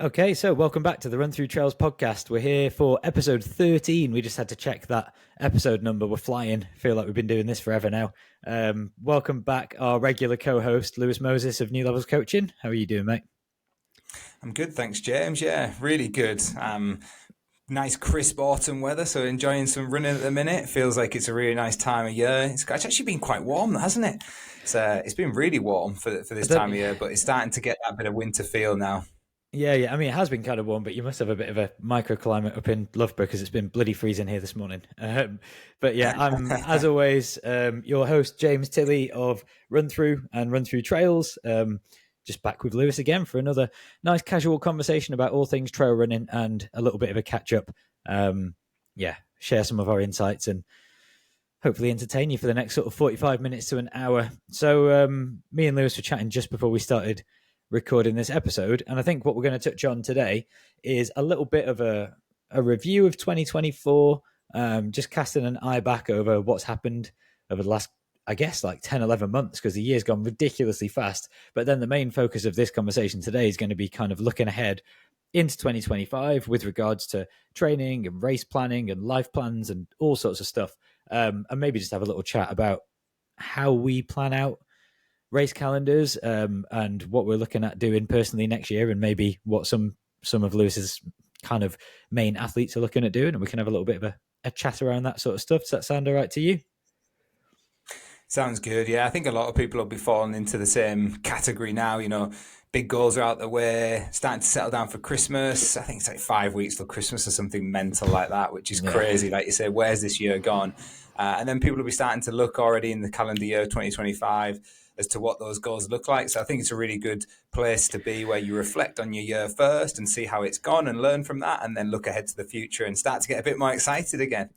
Okay, so welcome back to the Run Through Trails podcast. We're here for episode 13. We just had to check that episode number. We're flying. Feel like we've been doing this forever now. Welcome back, our regular co-host, Lewis Moses of New Levels Coaching. How are you doing, mate? I'm good, thanks, James. Yeah, really good. Nice crisp autumn weather, so enjoying some running at the minute. Feels like it's a really nice time of year. It's actually been quite warm, hasn't it? It's been really warm for this time of year, but it's starting to get that bit of winter feel now. Yeah. I mean, it has been kind of warm, but you must have a bit of a microclimate up in Loughborough because it's been bloody freezing here this morning. But yeah, I'm, as always, your host, James Tilley of RunThrough and RunThrough Trails. Just back with Lewis again for another nice casual conversation about all things trail running and a little bit of a catch up. Share some of our insights and hopefully entertain you for the next sort of 45 minutes to an hour. So me and Lewis were chatting just before we started recording this episode, and I think what we're going to touch on today is a little bit of a review of 2024, just casting an eye back over what's happened over the last, I guess, like 10, 11 months, because the year's gone ridiculously fast. But then the main focus of this conversation today is going to be kind of looking ahead into 2025 with regards to training and race planning and life plans and all sorts of stuff, and maybe just have a little chat about how we plan out race calendars, and what we're looking at doing personally next year, and maybe what some of Lewis's kind of main athletes are looking at doing, and we can have a little bit of a chat around that sort of stuff. Does that sound all right to you? Sounds good. Yeah, I think a lot of people will be falling into the same category now. You know, big goals are out the way, starting to settle down for Christmas. I think it's like 5 weeks till Christmas or something mental like that, which is crazy. Like you say, where's this year gone? And then people will be starting to look already in the calendar year 2025 as to what those goals look like. So I think it's a really good place to be, where you reflect on your year first and see how it's gone and learn from that, and then look ahead to the future and start to get a bit more excited again.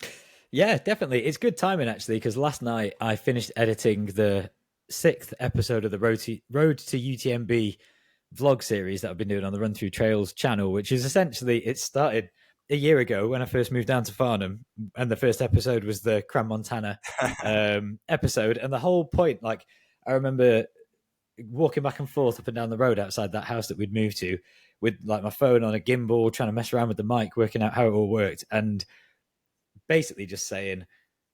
Yeah, definitely. It's good timing, actually, because last night I finished editing the 6th episode of the Road to UTMB vlog series that I've been doing on the Run Through Trails channel, which is essentially, it started a year ago when I first moved down to Farnham, and the first episode was the Cran Montana episode. And the whole point, like, I remember walking back and forth up and down the road outside that house that we'd moved to with like my phone on a gimbal, trying to mess around with the mic, working out how it all worked, and basically just saying,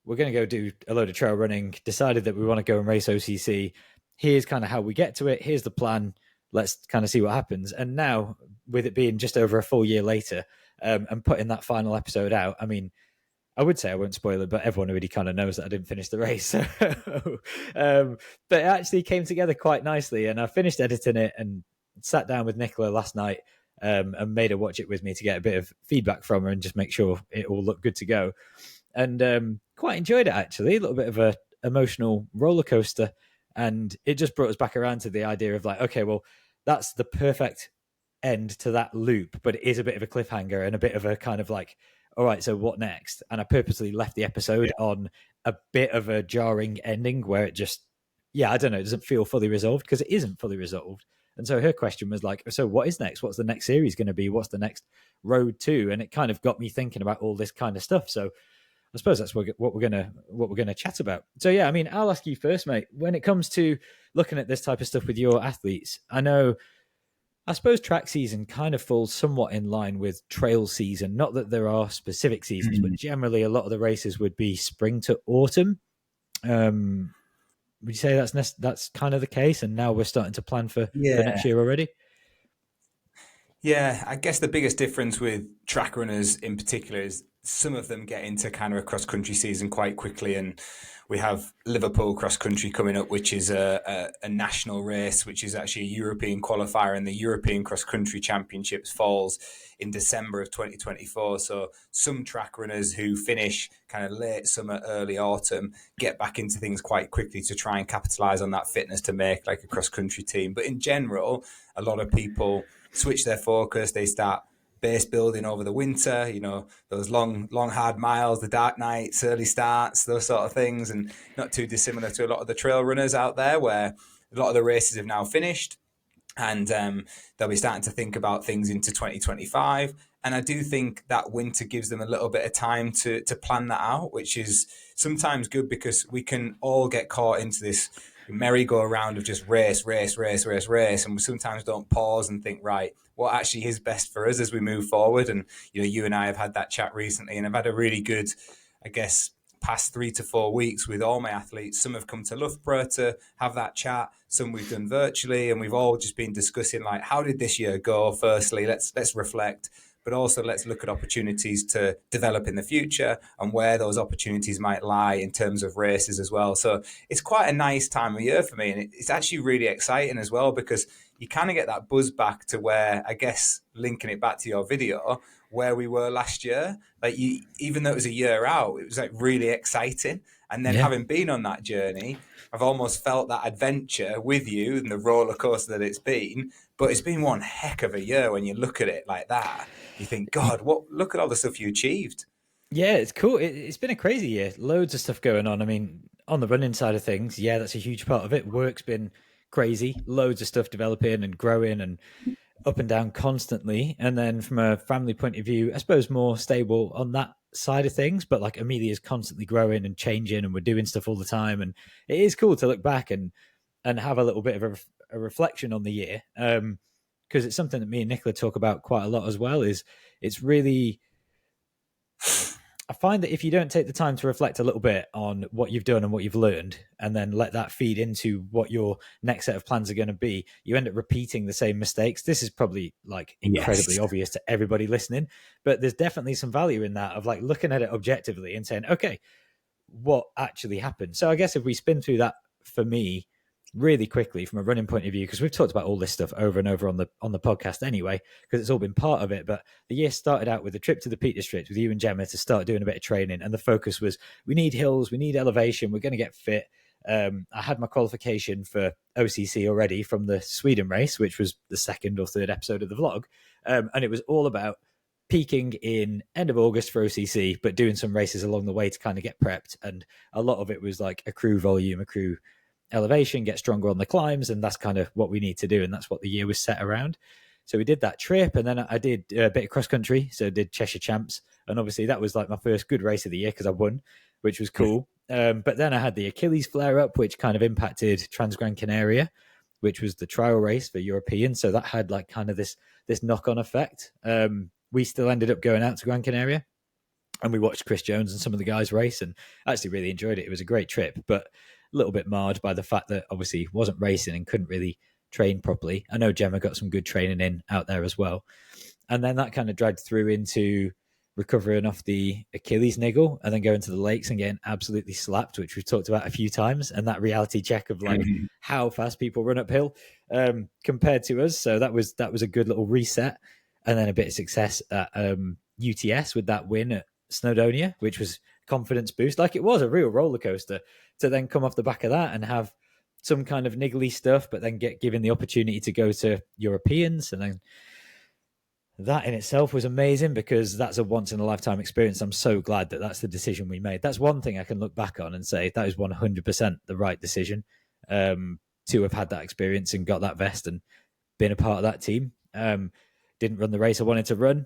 we're going to go do a load of trail running, decided that we want to go and race OCC. Here's kind of how we get to it. Here's the plan. Let's kind of see what happens. And now, with it being just over a full year later, and putting that final episode out, I mean, I would say I won't spoil it, but everyone already kind of knows that I didn't finish the race. So, but it actually came together quite nicely, and I finished editing it and sat down with Nicola last night, and made her watch it with me to get a bit of feedback from her and just make sure it all looked good to go. And quite enjoyed it, actually. A little bit of a emotional roller coaster, and it just brought us back around to the idea of like, okay, well, that's the perfect end to that loop, but it is a bit of a cliffhanger and a bit of a kind of like, all right, so what next? And I purposely left the episode on a bit of a jarring ending where it just, I don't know, it doesn't feel fully resolved, because it isn't fully resolved. And so her question was like, so what is next? What's the next series going to be? What's the next road to? And it kind of got me thinking about all this kind of stuff. So I suppose that's what we're gonna chat about. So yeah, I mean, I'll ask you first, mate. When it comes to looking at this type of stuff with your athletes, I suppose track season kind of falls somewhat in line with trail season. Not that there are specific seasons, but generally a lot of the races would be spring to autumn. Would you say that's kind of the case? And now we're starting to plan for next year already? Yeah, I guess the biggest difference with track runners in particular is some of them get into kind of a cross-country season quite quickly, and we have Liverpool cross-country coming up, which is a national race, which is actually a European qualifier, and the European cross-country championships falls in December of 2024. So some track runners who finish kind of late summer, early autumn, get back into things quite quickly to try and capitalise on that fitness to make like a cross-country team. But in general, a lot of people switch their focus. They start base building over the winter, those long, long, hard miles, the dark nights, early starts, those sort of things, and not too dissimilar to a lot of the trail runners out there where a lot of the races have now finished and they'll be starting to think about things into 2025. And I do think that winter gives them a little bit of time to plan that out, which is sometimes good because we can all get caught into this merry-go-round of just race, race, race, race, race, and we sometimes don't pause and think, right, what actually is best for us as we move forward. And you and I have had that chat recently, and I've had a really good, I guess, past 3 to 4 weeks with all my athletes. Some have come to Loughborough to have that chat. Some we've done virtually, and we've all just been discussing like, how did this year go? Firstly, let's reflect, but also let's look at opportunities to develop in the future and where those opportunities might lie in terms of races as well. So it's quite a nice time of year for me, and it's actually really exciting as well because you kind of get that buzz back to where, I guess, linking it back to your video, where we were last year. Like, even though it was a year out, it was like really exciting. And then having been on that journey, I've almost felt that adventure with you and the roller coaster that it's been. But it's been one heck of a year when you look at it like that. You think, God, look at all the stuff you achieved. Yeah, it's cool. It's been a crazy year. Loads of stuff going on. I mean, on the running side of things, yeah, that's a huge part of it. Work's been crazy. Loads of stuff developing and growing and up and down constantly. And then from a family point of view, I suppose more stable on that side of things. But like Amelia's constantly growing and changing, and we're doing stuff all the time. And it is cool to look back and have a little bit of a reflection on the year. Because it's something that me and Nicola talk about quite a lot as well. Is it's really, I find that if you don't take the time to reflect a little bit on what you've done and what you've learned, and then let that feed into what your next set of plans are going to be, you end up repeating the same mistakes. This is probably like incredibly obvious to everybody listening, but there's definitely some value in that of like looking at it objectively and saying, okay, what actually happened? So I guess if we spin through that for me really quickly from a running point of view, because we've talked about all this stuff over and over on the podcast anyway, because it's all been part of it. But the year started out with a trip to the Peak District with you and Gemma to start doing a bit of training, and the focus was we need hills, we need elevation, we're going to get fit. I had my qualification for OCC already from the Sweden race, which was the second or third episode of the vlog, and it was all about peaking in end of August for OCC, but doing some races along the way to kind of get prepped. And a lot of it was like accrue volume, accrue elevation, get stronger on the climbs, and that's kind of what we need to do, and that's what the year was set around. So we did that trip, and then I did a bit of cross country, so I did Cheshire Champs, and obviously that was like my first good race of the year because I won, which was cool. But then I had the Achilles flare up, which kind of impacted Gran Canaria, which was the trial race for Europeans, so that had like kind of this knock-on effect. We still ended up going out to Gran Canaria, and we watched Chris Jones and some of the guys race, and I actually really enjoyed it. It was a great trip, but a little bit marred by the fact that obviously wasn't racing and couldn't really train properly. I know Gemma got some good training in out there as well. And then that kind of dragged through into recovering off the Achilles niggle and then going to the lakes and getting absolutely slapped, which we've talked about a few times. And that reality check of like how fast people run uphill compared to us. So that was a good little reset. And then a bit of success at UTS with that win at Snowdonia, which was confidence boost. Like, it was a real roller coaster to then come off the back of that and have some kind of niggly stuff, but then get given the opportunity to go to Europeans. And then that in itself was amazing because that's a once in a lifetime experience. I'm so glad that that's the decision we made. That's one thing I can look back on and say that is 100% the right decision, to have had that experience and got that vest and been a part of that team. Didn't run the race I wanted to run,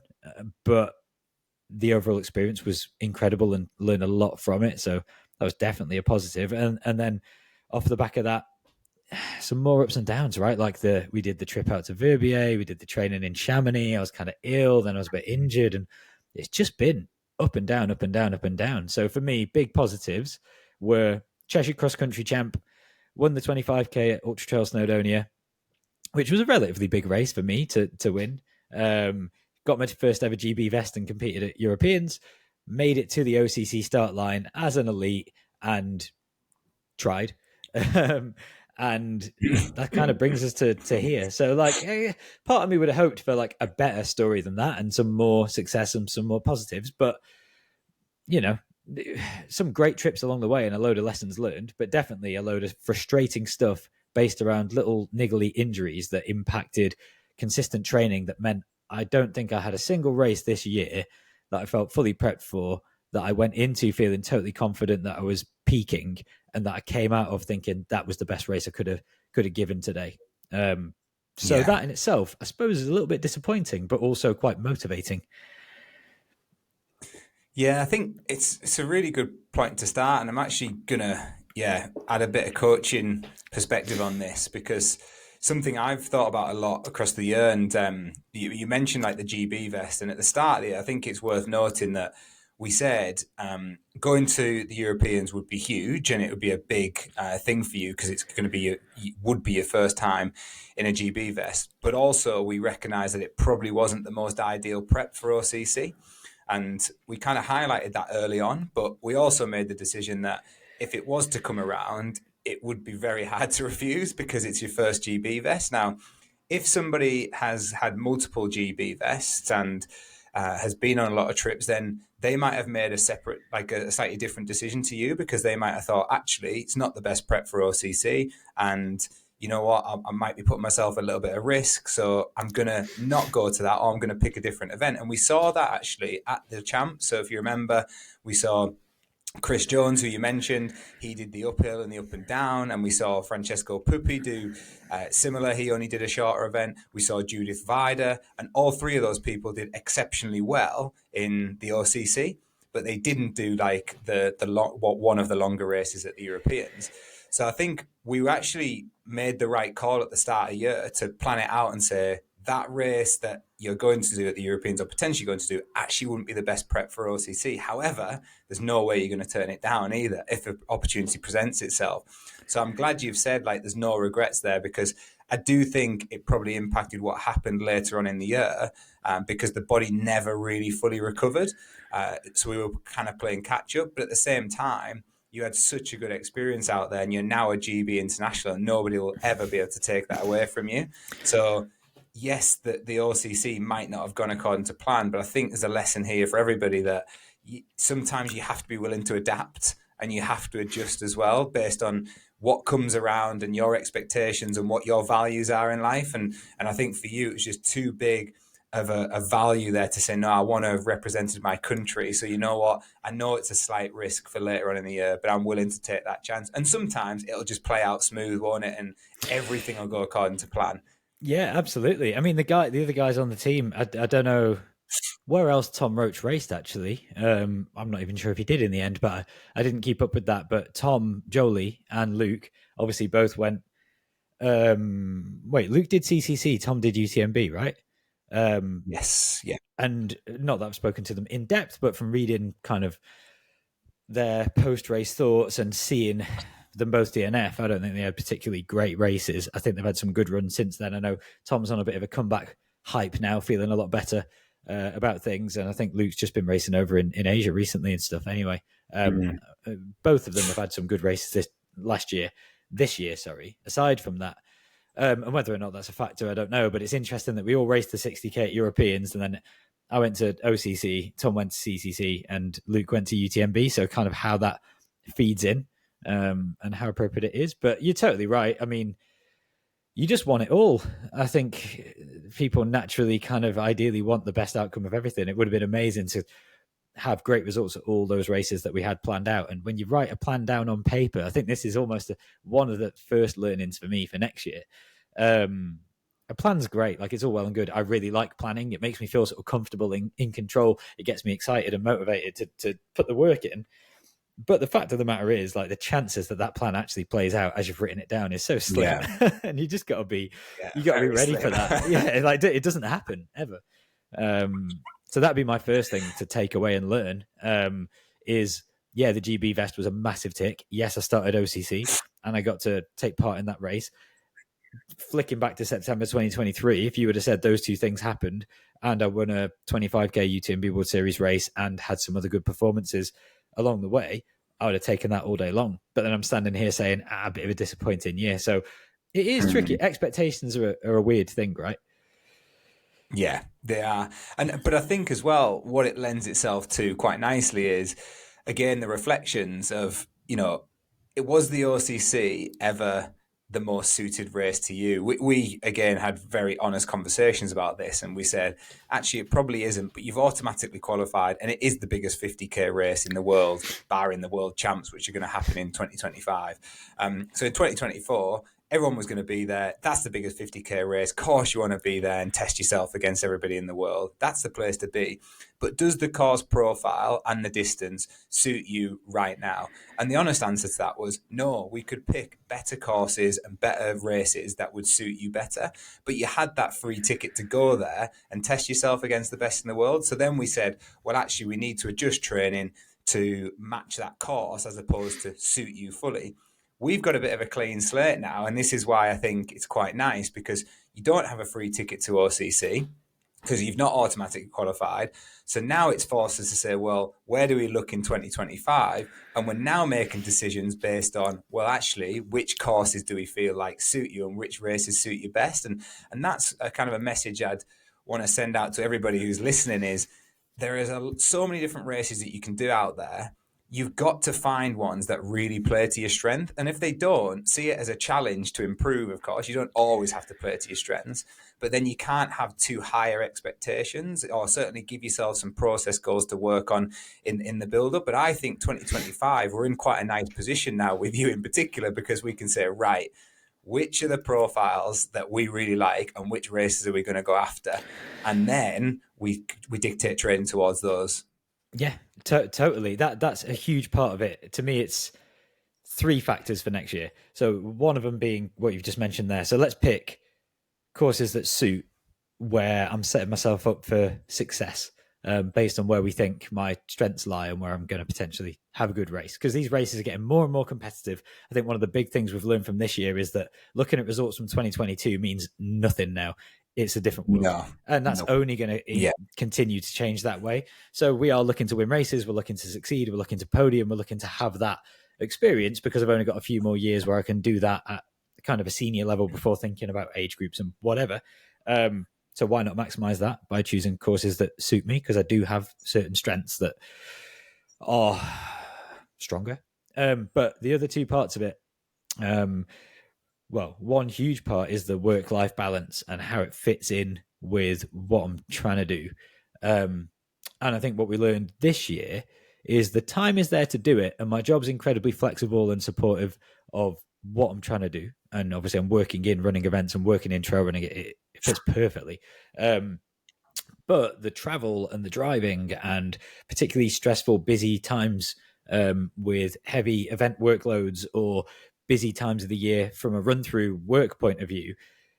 but the overall experience was incredible and learned a lot from it. So that was definitely a positive. And then off the back of that, some more ups and downs, right? Like we did the trip out to Verbier, we did the training in Chamonix. I was kind of ill, then I was a bit injured, and it's just been up and down, up and down, up and down. So for me, big positives were Cheshire Cross Country Champ, won the 25k at Ultra Trail Snowdonia, which was a relatively big race for me to win. Got my first ever GB vest and competed at Europeans, made it to the OCC start line as an elite and tried. And that kind of brings us to here. So like part of me would have hoped for like a better story than that and some more success and some more positives, but some great trips along the way and a load of lessons learned, but definitely a load of frustrating stuff based around little niggly injuries that impacted consistent training that meant I don't think I had a single race this year that I felt fully prepped for, that I went into feeling totally confident that I was peaking, and that I came out of thinking that was the best race I could have given today. So Yeah. that in itself, I suppose, is a little bit disappointing, but also quite motivating. Yeah, I think it's a really good point to start, and I'm actually gonna add a bit of coaching perspective on this because something I've thought about a lot across the year, and you mentioned like the GB vest, and at the start of the year, I think it's worth noting that we said going to the Europeans would be huge, and it would be a big thing for you because it's going to be would be your first time in a GB vest, but also we recognise that it probably wasn't the most ideal prep for OCC. And we kind of highlighted that early on, but we also made the decision that if it was to come around, it would be very hard to refuse because it's your first GB vest. Now, if somebody has had multiple GB vests and has been on a lot of trips, then they might have made a separate, like a slightly different decision to you because they might have thought, actually, it's not the best prep for OCC. And you know what, I might be putting myself a little bit at risk, so I'm going to not go to that, or I'm going to pick a different event. And we saw that actually at the champ. So if you remember, we saw Chris Jones, who you mentioned, he did the uphill and the up and down, and we saw Francesco Puppi do similar. He only did a shorter event. We saw Judith Vida, and all three of those people did exceptionally well in the OCC, but they didn't do like one of the longer races at the Europeans. So I think we actually made the right call at the start of the year to plan it out and say that race that you're going to do at the Europeans or potentially going to do actually wouldn't be the best prep for OCC. However, there's no way you're going to turn it down either if an opportunity presents itself. So I'm glad you've said like there's no regrets there because I do think it probably impacted what happened later on in the year because the body never really fully recovered. So we were kind of playing catch up, but at the same time, you had such a good experience out there and you're now a GB international and nobody will ever be able to take that away from you. So yes, the OCC might not have gone according to plan, but I think there's a lesson here for everybody that sometimes you have to be willing to adapt and you have to adjust as well based on what comes around and your expectations and what your values are in life. And I think for you, it was just too big of a value there to say, no, I want to have represented my country. So you know what? I know it's a slight risk for later on in the year, but I'm willing to take that chance. And sometimes it'll just play out smooth, won't it? And everything will go according to plan. Yeah, absolutely. I mean, the other guys on the team, I don't know where else Tom Roach raced, actually. I'm not even sure if he did in the end, but I didn't keep up with that. But Tom, Jolie, and Luke obviously both went. Wait, Luke did CCC, Tom did UTMB, right? Yes, yeah. And not that I've spoken to them in depth, but from reading kind of their post-race thoughts and seeing them both DNF, I don't think they had particularly great races. I think they've had some good runs since then. I know Tom's on a bit of a comeback hype now, feeling a lot better about things. And I think Luke's just been racing over in Asia recently and stuff. Anyway, both of them have had some good races this year, aside from that. And whether or not that's a factor, I don't know. But it's interesting that we all raced the 60K at Europeans, and then I went to OCC, Tom went to CCC, and Luke went to UTMB. So kind of how that feeds in and how appropriate it is. But you're totally right. I mean, you just want it all. I think people naturally kind of ideally want the best outcome of everything. It would have been amazing to have great results at all those races that we had planned out. And when you write a plan down on paper, I think this is almost one of the first learnings for me for next year. A plan's great. Like, it's all well and good. I really like planning. It makes me feel sort of comfortable in control. It gets me excited and motivated to put the work in. But the fact of the matter is, like, the chances that plan actually plays out as you've written it down is so slim. Yeah. And you just got to be, ready for that. Yeah, like, it doesn't happen ever. So that'd be my first thing to take away and learn is, the GB vest was a massive tick. Yes, I started OCC and I got to take part in that race. Flicking back to September 2023, if you would have said those two things happened and I won a 25K UTMB World Series race and had some other good performances along the way, I would have taken that all day long. But then I'm standing here saying, a bit of a disappointing year. So it is tricky. Expectations are a weird thing, right? Yeah, they are. But I think as well, what it lends itself to quite nicely is, again, the reflections of, it was the OCC ever the most suited race to you? We again had very honest conversations about this, and we said, actually, it probably isn't, but you've automatically qualified, and it is the biggest 50k race in the world, barring the world champs, which are going to happen in 2025. So in 2024, everyone was going to be there. That's the biggest 50k race. Of course, you want to be there and test yourself against everybody in the world. That's the place to be. But does the course profile and the distance suit you right now? And the honest answer to that was no. We could pick better courses and better races that would suit you better. But you had that free ticket to go there and test yourself against the best in the world. So then we said, well, actually, we need to adjust training to match that course as opposed to suit you fully. We've got a bit of a clean slate now, and this is why I think it's quite nice, because you don't have a free ticket to OCC because you've not automatically qualified. So now it's forced us to say, well, where do we look in 2025? And we're now making decisions based on, well, actually, which courses do we feel like suit you and which races suit you best? And that's a kind of a message I'd want to send out to everybody who's listening is there is so many different races that you can do out there. You've got to find ones that really play to your strength. And if they don't, see it as a challenge to improve, of course. You don't always have to play to your strengths, but then you can't have too higher expectations, or certainly give yourself some process goals to work on in the build-up. But I think 2025, we're in quite a nice position now with you in particular, because we can say, right, which are the profiles that we really like and which races are we going to go after? And then we dictate training towards those. Yeah, totally. That's a huge part of it. To me, it's 3 factors for next year. So one of them being what you've just mentioned there. So let's pick courses that suit where I'm setting myself up for success, based on where we think my strengths lie and where I'm going to potentially have a good race. Because these races are getting more and more competitive. I think one of the big things we've learned from this year is that looking at results from 2022 means nothing now. It's a different world. And that's only going to continue to change that way. So we are looking to win races. We're looking to succeed. We're looking to podium. We're looking to have that experience, because I've only got a few more years where I can do that at kind of a senior level before thinking about age groups and whatever. So why not maximize that by choosing courses that suit me? Because I do have certain strengths that are stronger. But the other 2 parts of it, well, one huge part is the work-life balance and how it fits in with what I'm trying to do. And I think what we learned this year is the time is there to do it. And my job's incredibly flexible and supportive of what I'm trying to do. And obviously I'm working in running events and working in trail running. It fits perfectly. But the travel and the driving and particularly stressful, busy times with heavy event workloads or busy times of the year from a run-through work point of view,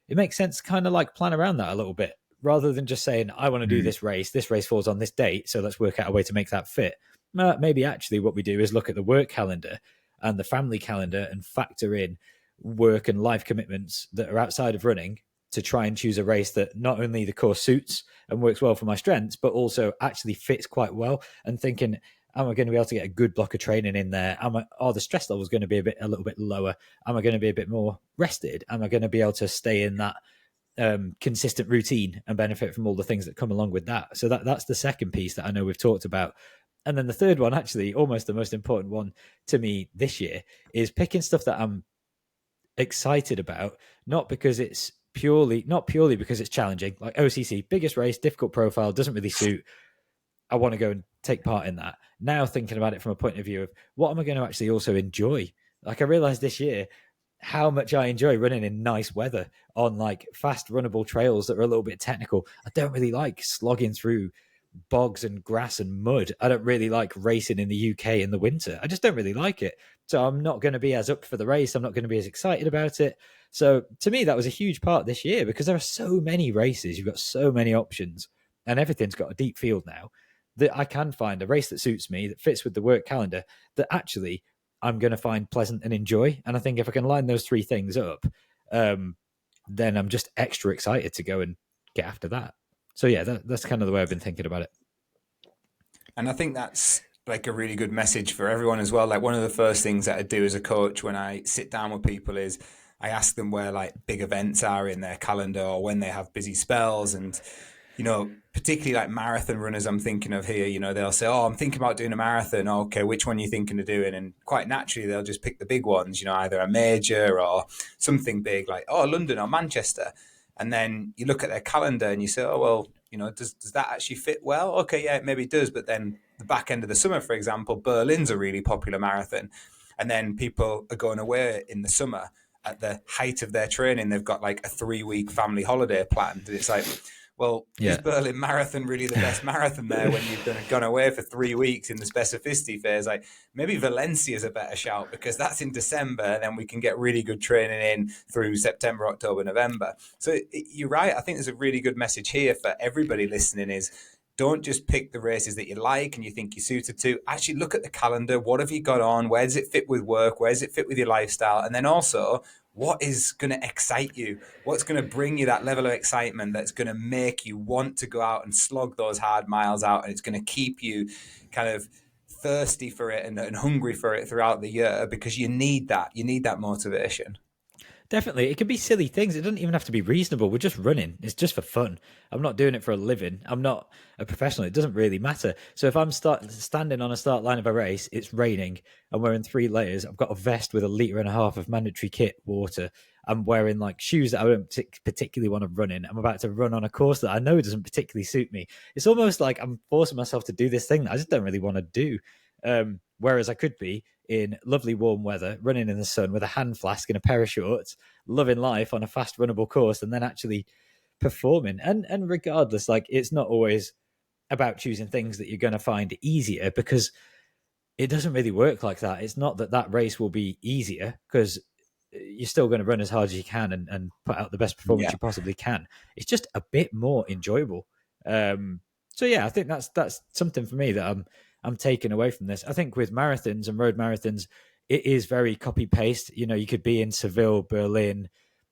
it makes sense to kind of like plan around that a little bit, rather than just saying, I want to do this race falls on this date, so let's work out a way to make that fit. Maybe actually what we do is look at the work calendar and the family calendar and factor in work and life commitments that are outside of running to try and choose a race that not only the course suits and works well for my strengths, but also actually fits quite well. And thinking, am I going to be able to get a good block of training in there? Are the stress levels going to be a little bit lower? Am I going to be a bit more rested? Am I going to be able to stay in that consistent routine and benefit from all the things that come along with that? So that's the second piece that I know we've talked about. And then the third one, actually almost the most important one to me this year, is picking stuff that I'm excited about, not purely because it's challenging. Like OCC, biggest race, difficult profile, doesn't really suit. I want to go and take part in that. Now thinking about it from a point of view of what am I going to actually also enjoy? Like I realized this year how much I enjoy running in nice weather on like fast runnable trails that are a little bit technical. I don't really like slogging through bogs and grass and mud. I don't really like racing in the UK in the winter. I just don't really like it. So I'm not going to be as up for the race. I'm not going to be as excited about it. So to me, that was a huge part this year, because there are so many races. You've got so many options and everything's got a deep field now, that I can find a race that suits me, that fits with the work calendar, that actually I'm going to find pleasant and enjoy. And I think if I can line those 3 things up, then I'm just extra excited to go and get after that. So yeah, that's kind of the way I've been thinking about it. And I think that's like a really good message for everyone as well. Like one of the first things that I do as a coach when I sit down with people is I ask them where like big events are in their calendar or when they have busy spells. And particularly like marathon runners I'm thinking of here, they'll say, oh, I'm thinking about doing a marathon. Oh, okay, which one are you thinking of doing? And quite naturally, they'll just pick the big ones, either a major or something big like, oh, London or Manchester. And then you look at their calendar and you say, oh, well, does that actually fit well? Okay, yeah, maybe it does. But then the back end of the summer, for example, Berlin's a really popular marathon. And then people are going away in the summer at the height of their training. They've got like a 3-week family holiday planned. And it's like, well, is Berlin Marathon really the best marathon there when you've gone away for 3 weeks in the specificity phase? Like maybe Valencia is a better shout because that's in December, and then we can get really good training in through September, October, November. So you're right. I think there's a really good message here for everybody listening is don't just pick the races that you like and you think you're suited to. Actually look at the calendar. What have you got on? Where does it fit with work? Where does it fit with your lifestyle? And then also, what is going to excite you? What's going to bring you that level of excitement that's going to make you want to go out and slog those hard miles out, and it's going to keep you kind of thirsty for it and hungry for it throughout the year, because you need that motivation. Definitely. It can be silly things. It doesn't even have to be reasonable. We're just running. It's just for fun. I'm not doing it for a living. I'm not a professional. It doesn't really matter. So if I'm standing on a start line of a race, it's raining, I'm wearing 3 layers, I've got a vest with 1.5 liters of mandatory kit, water, I'm wearing like shoes that I don't particularly want to run in. I'm about to run on a course that I know doesn't particularly suit me. It's almost like I'm forcing myself to do this thing that I just don't really want to do. Whereas I could be in lovely warm weather, running in the sun with a hand flask and a pair of shorts, loving life on a fast runnable course, and then actually performing. And regardless, like it's not always about choosing things that you're going to find easier, because it doesn't really work like that. It's not that race will be easier, because you're still going to run as hard as you can and put out the best performance you possibly can. It's just a bit more enjoyable. So yeah, I think that's something for me that I'm taking away from this. I think with marathons and road marathons, it is very copy paste. You could be in Seville, Berlin,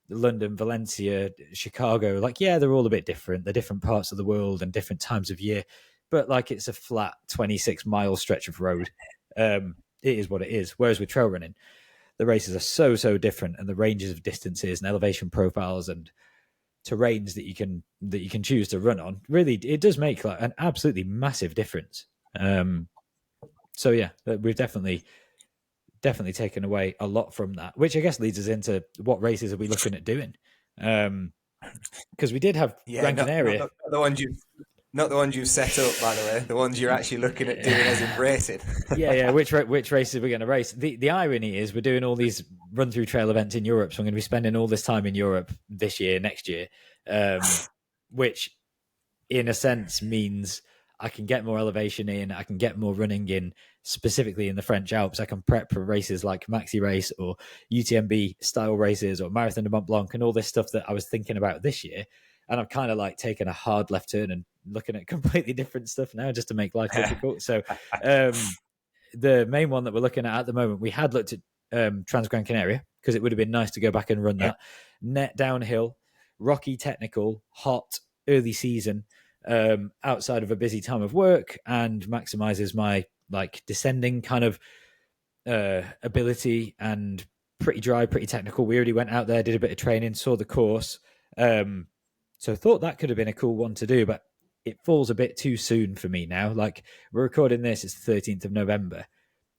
London, Valencia, Chicago. Like, yeah, they're all a bit different. They're different parts of the world and different times of year. But like, it's a flat 26-mile stretch of road. It is what it is. Whereas with trail running, the races are so different, and the ranges of distances and elevation profiles and terrains that you can choose to run on, really, it does make like an absolutely massive difference. So yeah, we've definitely taken away a lot from that, which I guess leads us into what races are we looking at doing? Because we did have Gran Canaria. Not the ones you've set up, by the way. The ones you're actually looking at doing as in racing. Yeah. Which races are we going to race? The irony is we're doing all these run-through trail events in Europe, so I'm going to be spending all this time in Europe this year, next year, which in a sense means I can get more elevation in, I can get more running in, specifically in the French Alps. I can prep for races like Maxi Race or UTMB style races or Marathon de Mont Blanc and all this stuff that I was thinking about this year. And I've kind of like taken a hard left turn and looking at completely different stuff now just to make life difficult. So the main one that we're looking at the moment, we had looked at Trans Gran Canaria, because it would have been nice to go back and run that. Net downhill, rocky technical, hot, early season, outside of a busy time of work, and maximizes my like descending kind of ability, and pretty dry, pretty technical. We already went out there, did a bit of training, saw the course. So I thought that could have been a cool one to do, but it falls a bit too soon for me now. Like, we're recording this, it's the 13th of November.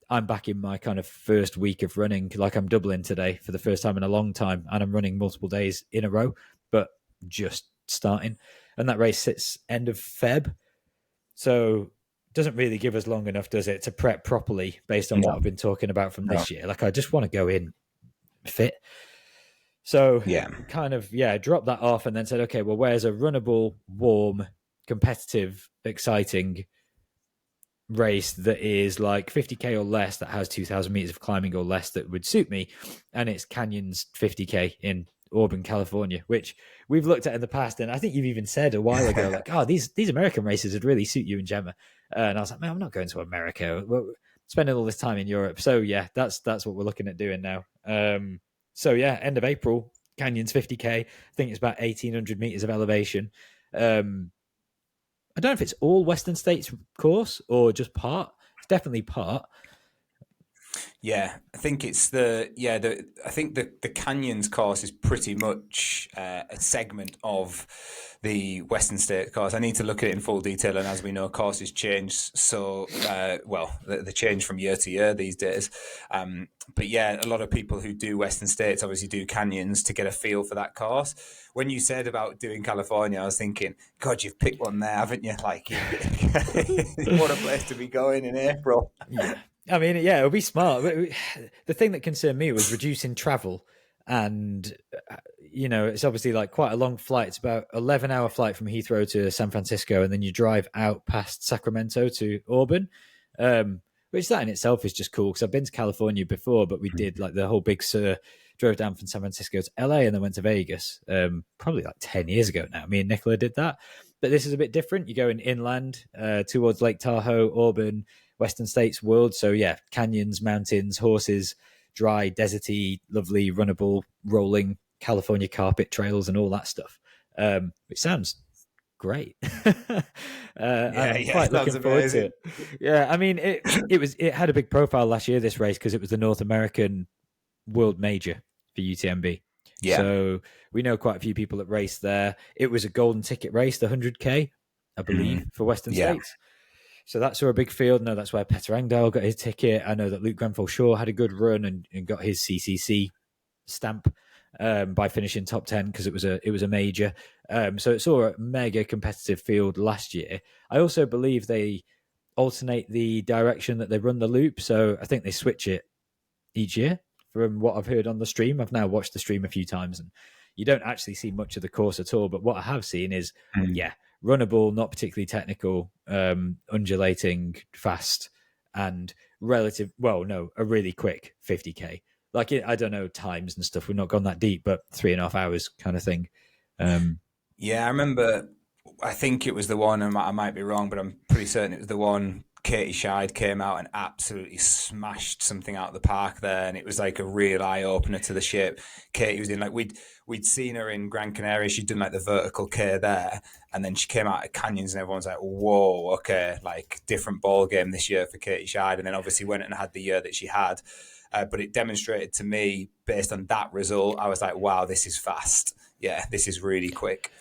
I'm back in my kind of first week of running. Like, I'm doubling today for the first time in a long time, and I'm running multiple days in a row, but just starting. And that race sits end of Feb. So it doesn't really give us long enough, does it, to prep properly based on what I've been talking about from this year. Like, I just want to go in fit. So kind of, dropped that off and then said, okay, well, where's a runnable, warm, competitive, exciting race that is like 50k or less, that has 2,000 meters of climbing or less, that would suit me? And it's Canyon's 50k in Auburn, California, which we've looked at in the past. And I think you've even said a while ago, like, oh, these American races would really suit you and Gemma. And I was like, man, I'm not going to America. We're spending all this time in Europe. So yeah, that's what we're looking at doing now. So yeah, end of April, Canyon's 50k. I think it's about 1,800 meters of elevation. I don't know if it's all Western States course or just part. It's definitely part. Yeah, I think it's I think the Canyons course is pretty much a segment of the Western State course. I need to look at it in full detail, and as we know, courses change so well. They change from year to year these days. But yeah, a lot of people who do Western States obviously do Canyons to get a feel for that course. When you said about doing California, I was thinking, God, you've picked one there, haven't you? Like, what a place to be going in April. Yeah. I mean, yeah, it'll be smart. The thing that concerned me was reducing travel. And, it's obviously like quite a long flight. It's about 11-hour flight from Heathrow to San Francisco. And then you drive out past Sacramento to Auburn, which that in itself is just cool because I've been to California before, but we did like the whole Big Sur, drove down from San Francisco to LA and then went to Vegas, probably like 10 years ago now. Me and Nicola did that. But this is a bit different. You're going inland towards Lake Tahoe, Auburn, Western States world. So yeah, canyons, mountains, horses, dry, deserty, lovely, runnable, rolling California carpet trails and all that stuff. Which sounds great. I'm quite looking forward to it. Yeah, I mean, it had a big profile last year, this race, because it was the North American World Major for UTMB. Yeah. So we know quite a few people that raced there. It was a golden ticket race, the 100K, I believe, for Western States. So that's where a big field. No, that's where Petter Engdahl got his ticket. I know that Luke Grenfell-Shaw had a good run and got his CCC stamp by finishing top 10 because it was a major. So it saw a mega competitive field last year. I also believe they alternate the direction that they run the loop. So I think they switch it each year from what I've heard on the stream. I've now watched the stream a few times and you don't actually see much of the course at all. But what I have seen is, runnable, not particularly technical, undulating, fast, and a really quick 50K. Like, I don't know times and stuff. We've not gone that deep, but 3.5 hours kind of thing. Yeah, I remember, I think it was the one, I might be wrong, but I'm pretty certain it was the one Katie Scheid came out and absolutely smashed something out of the park there, and it was like a real eye opener to the ship. Katie was in like we'd seen her in Gran Canaria. She'd done like the vertical K there, and then she came out of Canyons, and everyone's like, "Whoa, okay, like different ball game this year for Katie Scheid." And then obviously went and had the year that she had, but it demonstrated to me based on that result, I was like, "Wow, this is fast. Yeah, this is really quick."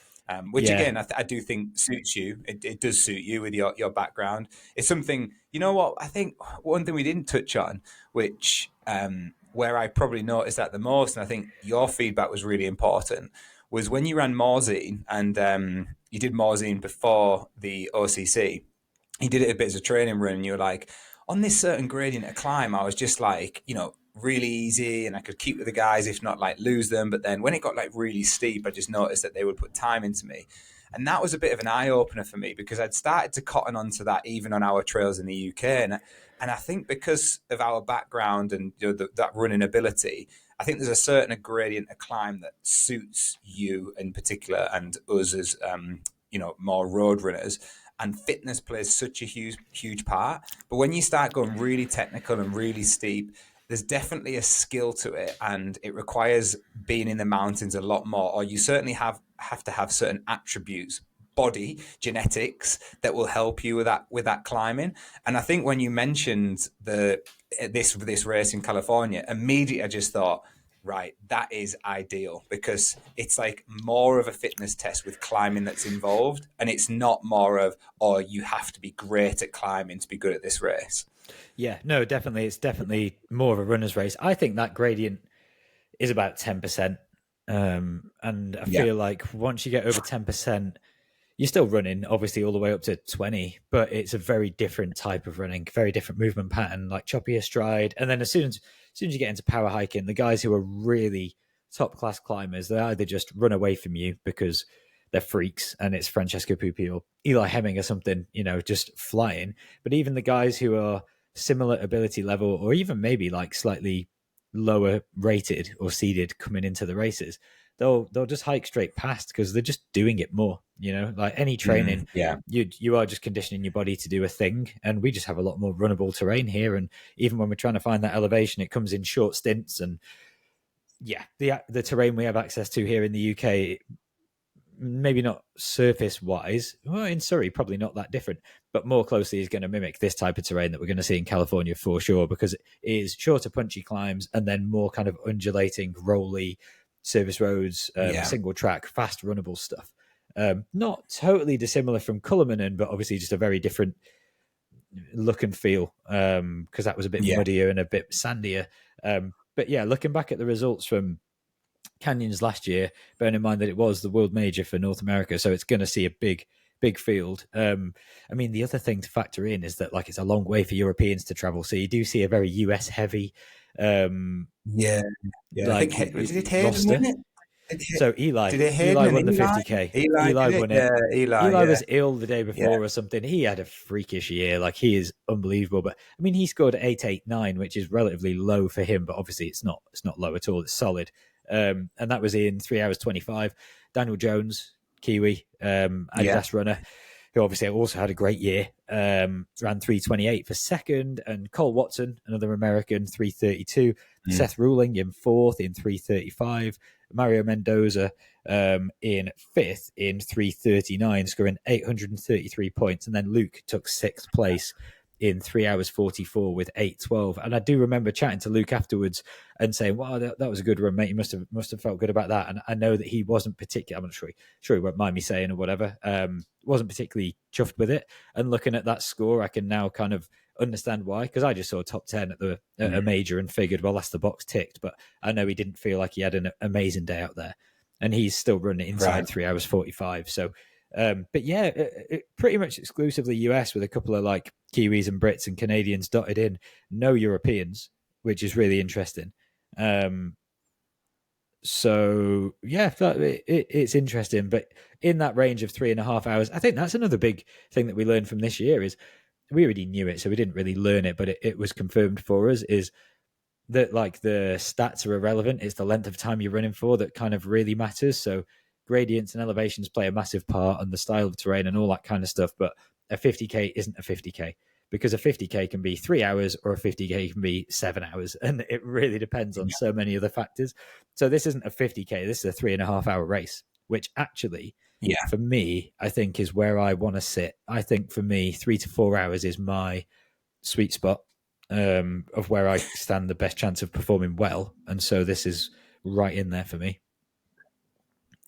Which again, I do think suits you. It does suit you with your background. It's something, you know what, I think one thing we didn't touch on, which where I probably noticed that the most, and I think your feedback was really important, was when you ran Morzine and you did Morzine before the OCC, you did it a bit as a training run and you were like, on this certain gradient of climb, I was just like, really easy and I could keep with the guys, if not like lose them. But then when it got like really steep, I just noticed that they would put time into me. And that was a bit of an eye opener for me because I'd started to cotton onto that even on our trails in the UK. And I think because of our background and that running ability, I think there's a certain gradient of climb that suits you in particular and us as, more road runners. And fitness plays such a huge part. But when you start going really technical and really steep, there's definitely a skill to it, and it requires being in the mountains a lot more, or you certainly have to have certain attributes, body, genetics, that will help you with that climbing. And I think when you mentioned this race in California, immediately I just thought, right, that is ideal because it's like more of a fitness test with climbing that's involved, and it's not more of, you have to be great at climbing to be good at this race. Yeah, no, definitely. It's definitely more of a runner's race. I think that gradient is about 10%. And I feel like once you get over 10%, you're still running, obviously, all the way up to 20, but it's a very different type of running, very different movement pattern, like choppier stride. And then as soon as you get into power hiking, the guys who are really top class climbers, they either just run away from you because they're freaks and it's Francesco Pupi or Eli Hemming or something, just flying. But even the guys who are similar ability level or even maybe like slightly lower rated or seeded coming into the races, they'll just hike straight past because they're just doing it more. Like any training, you are just conditioning your body to do a thing, and we just have a lot more runnable terrain here. And even when we're trying to find that elevation, it comes in short stints. And the terrain we have access to here in the UK maybe not surface wise. Well, in Surrey, probably not that different, but more closely is going to mimic this type of terrain that we're going to see in California for sure, because it is shorter, punchy climbs and then more kind of undulating, rolly service roads, Yeah. single track, fast runnable stuff. Not totally dissimilar from Cullinan, but obviously just a very different look and feel, because that was a bit Yeah. muddier and a bit sandier. But yeah, looking back at the results from Canyons last year, bearing in mind that it was the World Major for North America, so it's going to see a big field. I mean, the other thing to factor in is that like it's a long way for Europeans to travel, so you do see a very US heavy Yeah. Yeah. I think, like did it Hayden roster. win it? So Eli, Did it Eli Hayden and won the Eli? 50k. Eli Eli did it? won it. Yeah, Eli, Eli yeah. was ill the day Yeah. before or something. He had a freakish year. Like he is unbelievable. But I mean, he scored 889, which is relatively low for him. But obviously, it's not low at all. It's solid. And that was in 3 hours 25. Daniel Jones, Kiwi, Yeah. Adidas runner, who obviously also had a great year, ran 328 for second, and Cole Watson, another American, 332. Seth Ruling in fourth in 335. Mario Mendoza in fifth in 339, scoring 833 points. And then Luke took sixth place in 3 hours 44 with 812. And I do remember chatting to Luke afterwards and saying, wow, that was a good run, mate. You must have felt good about that. And I know that he wasn't particularly, I'm not sure he won't mind me saying or whatever, wasn't particularly chuffed with it. And looking at that score, I can now kind of understand why, because I just saw top 10 at a major and figured, well, that's the box ticked. But I know he didn't feel like he had an amazing day out there, and he's still running inside Right. 3 hours 45. So but yeah, pretty much exclusively US with a couple of like Kiwis and Brits and Canadians dotted in, no Europeans, which is really interesting. So yeah, it's interesting. But in that range of 3.5 hours, I think that's another big thing that we learned from this year is we already knew it, so we didn't really learn it, but it was confirmed for us is that like the stats are irrelevant. It's the length of time you're running for that kind of really matters. So gradients and elevations play a massive part, and the style of terrain and all that kind of stuff. But a 50k isn't a 50k, because a 50k can be 3 hours or a 50k can be 7 hours, and it really depends on so many other factors. So this isn't a 50k. This is a 3.5 hour race, which actually, Yeah. for me, I think is where I want to sit. I think for me, 3 to 4 hours is my sweet spot, of where I stand the best chance of performing well, and so this is right in there for me.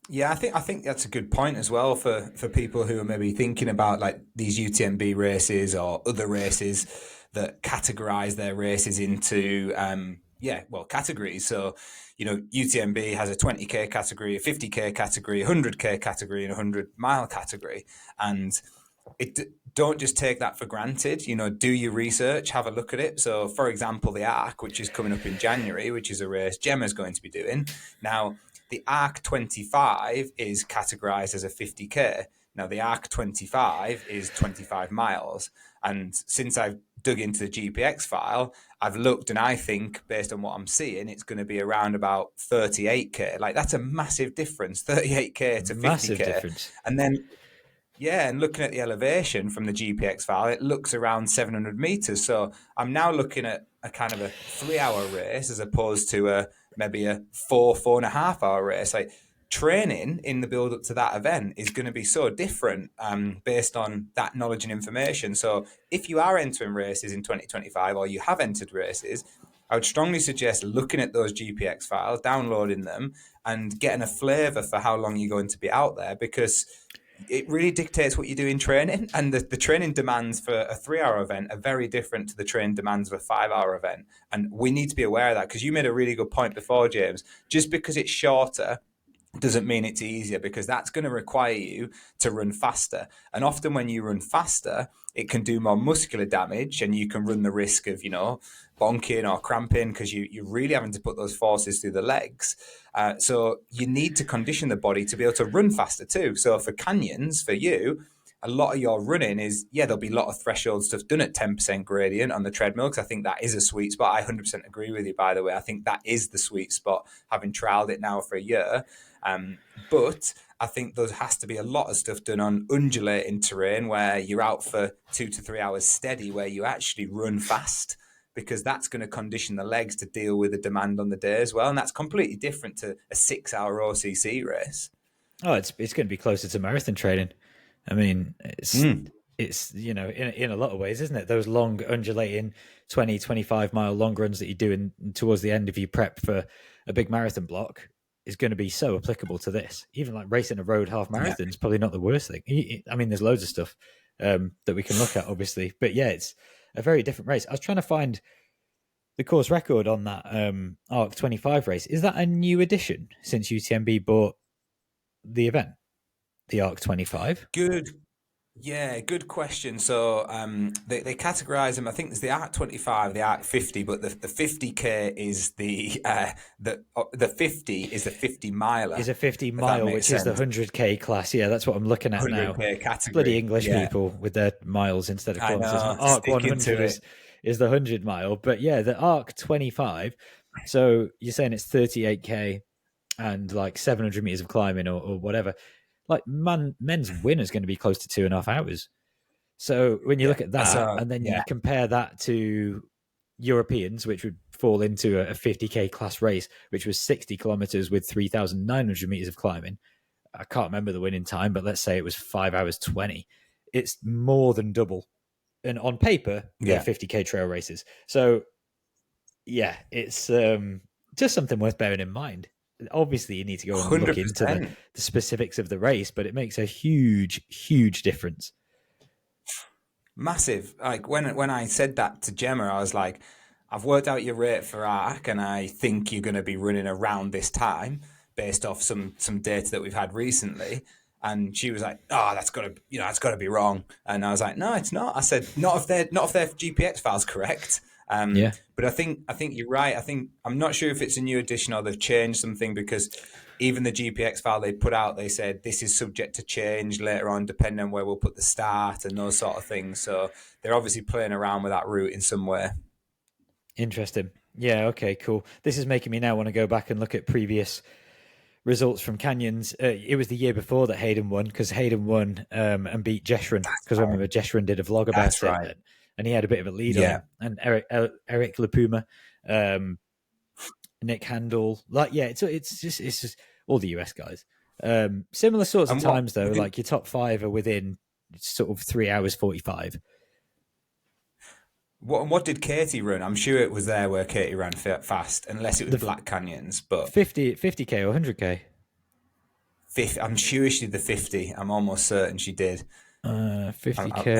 Yeah, I think that's a good point as well for people who are maybe thinking about like these UTMB races or other races that categorize their races into categories. So, UTMB has a 20k category, a 50k category, a 100k category, and a 100-mile category, and don't just take that for granted. Do your research, have a look at it. So, for example, the Arc, which is coming up in January, which is a race Gemma's going to be doing now. The Arc 25 is categorized as a 50k. Now, the Arc 25 is 25 miles. And since I've dug into the GPX file, I've looked, and I think, based on what I'm seeing, it's going to be around about 38k. Like, that's a massive difference, 38k to 50k. Massive difference. And then, yeah, and looking at the elevation from the GPX file, it looks around 700 meters. So I'm now looking at a kind of a 3-hour race as opposed to maybe a 4.5 hour race. Like, training in the build up to that event is going to be so different based on that knowledge and information. So if you are entering races in 2025 or you have entered races, I would strongly suggest looking at those GPX files, downloading them, and getting a flavour for how long you're going to be out there, because it really dictates what you do in training. And the training demands for a 3-hour event are very different to the training demands of a 5-hour event. And we need to be aware of that, because you made a really good point before, James. Just because it's shorter doesn't mean it's easier, because that's going to require you to run faster. And often when you run faster, it can do more muscular damage, and you can run the risk of, bonking or cramping, because you're really having to put those forces through the legs. So you need to condition the body to be able to run faster too. So for canyons, for you, a lot of your running is, there'll be a lot of threshold stuff done at 10% gradient on the treadmill, because I think that is a sweet spot. I 100% agree with you, by the way. I think that is the sweet spot, having trialed it now for a year. But I think there has to be a lot of stuff done on undulating terrain where you're out for 2 to 3 hours steady, where you actually run fast, because that's going to condition the legs to deal with the demand on the day as well. And that's completely different to a 6-hour OCC race. Oh, it's going to be closer to marathon training. I mean, Mm. it's in a lot of ways, isn't it? Those long undulating 20, 25 mile long runs that you do towards the end of your prep for a big marathon block is going to be so applicable to this. Even like racing a road half Yeah. marathon is probably not the worst thing. I mean, there's loads of stuff that we can look at, obviously, but yeah, it's a very different race. I was trying to find the course record on that ARC 25 race. Is that a new addition since UTMB bought the event, the ARC 25? Good. Yeah, good question. So they categorize them. I think there's the Arc 25, the Arc 50, but the 50K is the 50 is the 50 miler. Is a 50 If that mile, makes which is the sense. 100K class. Yeah, that's what I'm looking at now. 100K Bloody category. English Yeah, people with their miles instead of I kilometers. know. ARC Sticking 100 to it. is the 100 mile, but yeah, the ARC 25. So you're saying it's 38K and like 700 meters of climbing or whatever. Like men's win is going to be close to 2.5 hours. So when you Yeah. look at that, So and then yeah, you compare that to Europeans, which would fall into a 50K class race, which was 60 kilometers with 3,900 meters of climbing. I can't remember the winning time, but let's say it was 5 hours 20. It's more than double. And on paper, they're yeah, 50K trail races. So yeah, it's just something worth bearing in mind. Obviously, you need to go and look into the 100%. specifics of the race, but it makes a huge, huge difference. Massive. Like when I said that to Gemma, I was like, I've worked out your rate for ARC, and I think you're going to be running around this time based off some data that we've had recently. And she was like, "Oh, that's got to be wrong." And I was like, "No, it's not." I said, "Not if their GPX file's correct." Yeah, But I think you're right. I'm not sure if it's a new addition or they've changed something because even the GPX file they put out, they said this is subject to change later on, depending on where we'll put the start and those sort of things. So they're obviously playing around with that route in some way. interesting. Yeah, okay, cool. This is making me now want to go back and look at previous results from Canyons. It was the year before that Hayden won because Hayden won and beat Jeshrin because I remember Jeshrin did a vlog That's about it right. and he had a bit of a lead on Yeah. him. And Eric Lapuma, um, Nick Handel, like yeah, it's just all the US guys. Similar sorts of And what times though, like your top five are within sort of 3 hours 45. what did Katie run? I'm sure it was there where Katie ran fast, unless it was The Black Canyons. But 50K or 100K. I'm sure she did the 50. I'm almost certain she did. Unless she 50K. did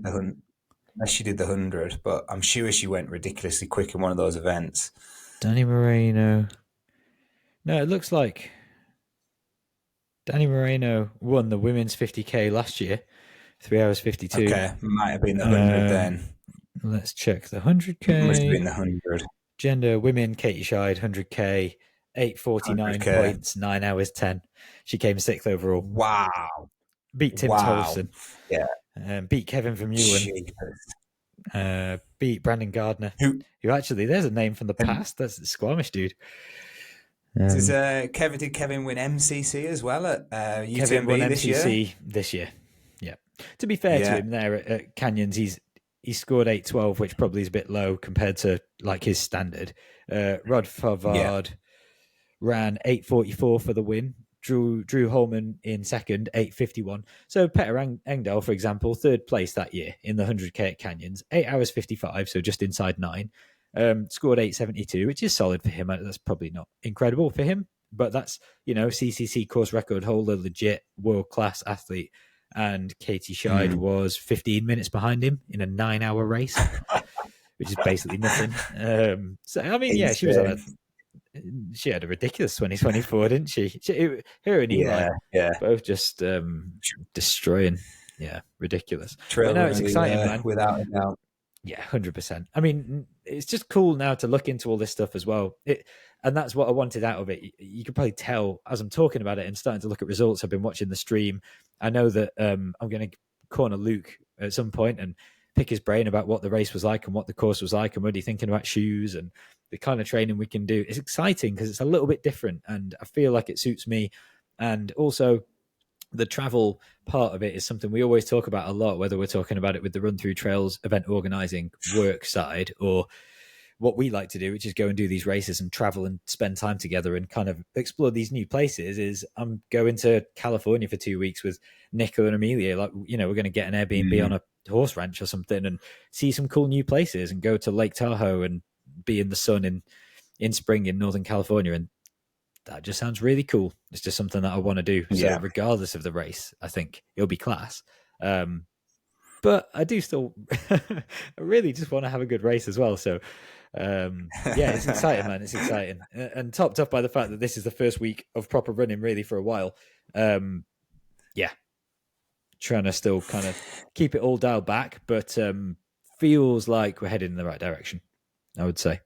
unless she did the 100, but I'm sure she went ridiculously quick in one of those events. Danny Moreno. No, it looks like Danny Moreno won the women's 50K last year, 3 hours 52. Okay, might have been the 100 then. Let's check the Must have 100K. been the 100. Gender women, Katie Scheid, 100K, 8:49 100K. points, 9 hours 10. She came sixth overall. Wow. Beat Tim Wow. Tolson. Yeah. Beat Kevin from Nuun. Beat Brandon Gardner. Who Who actually, there's a name from the and past. That's the Squamish dude. did Kevin win MCC as well at Kevin won UTMB this year? MCC this year. Yeah. To be fair to Yeah. him, there at Canyons, he scored 8:12, which probably is a bit low compared to like his standard. Rod Yeah. Favard ran 8:44 for the win. Drew Holman in second, 8:51. So Petter Engdahl, for example, third place that year in the 100K at Canyons, 8 hours 55, so just inside 9. Scored 8:72, which is solid for him. That's probably not incredible for him, but that's, CCC course record holder, legit world-class athlete. And Katie Scheid was 15 minutes behind him in a 9-hour race, which is basically nothing. So, I mean, yeah, she had a ridiculous 2024, didn't she? Her and Eli Yeah. both just destroying. Yeah, ridiculous. But Trail no, it's exciting, man. without a doubt. Yeah, 100%. I mean, it's just cool now to look into all this stuff as well. And that's what I wanted out of it. You can probably tell as I'm talking about it and starting to look at results. I've been watching the stream. I know that I'm going to corner Luke at some point and pick his brain about what the race was like and what the course was like and what he's thinking about shoes and the kind of training we can do. It's exciting because it's a little bit different and I feel like it suits me. And also the travel part of it is something we always talk about a lot, whether we're talking about it with the Run Through Trails event organizing work side or what we like to do, which is go and do these races and travel and spend time together and kind of explore these new places, is I'm going to California for 2 weeks with Nico and Amelia. Like, we're going to get an Airbnb on a horse ranch or something and see some cool new places and go to Lake Tahoe and be in the sun in spring in Northern California. And that just sounds really cool. It's just something that I want to do. So regardless of the race, I think it'll be class. But I do still, I really just want to have a good race as well. So it's exciting, man. It's exciting. And topped up by the fact that this is the first week of proper running really for a while. Trying to still kind of keep it all dialed back, but feels like we're headed in the right direction, I would say.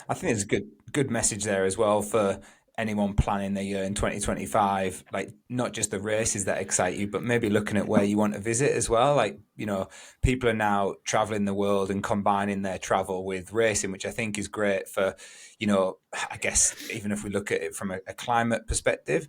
I think it's a good message there as well for anyone planning their year in 2025. Like, not just the races that excite you, but maybe looking at where you want to visit as well. Like, people are now traveling the world and combining their travel with racing, which I think is great for, I guess, even if we look at it from a climate perspective,